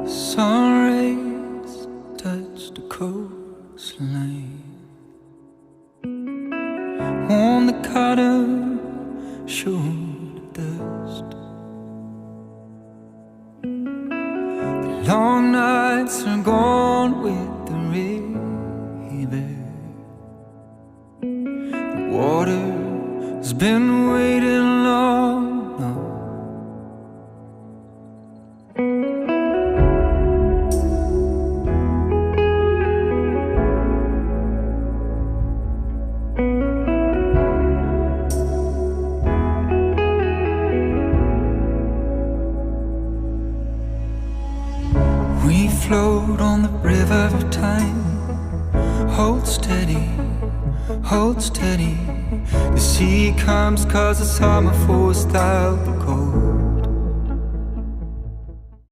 Sun rays touch the coastline, on the cotton show the dust. The long nights are gone with the river. The water's been waiting long enough. We float on the river of time. Hold steady, hold steady. The sea comes 'cause the summer forced out the cold.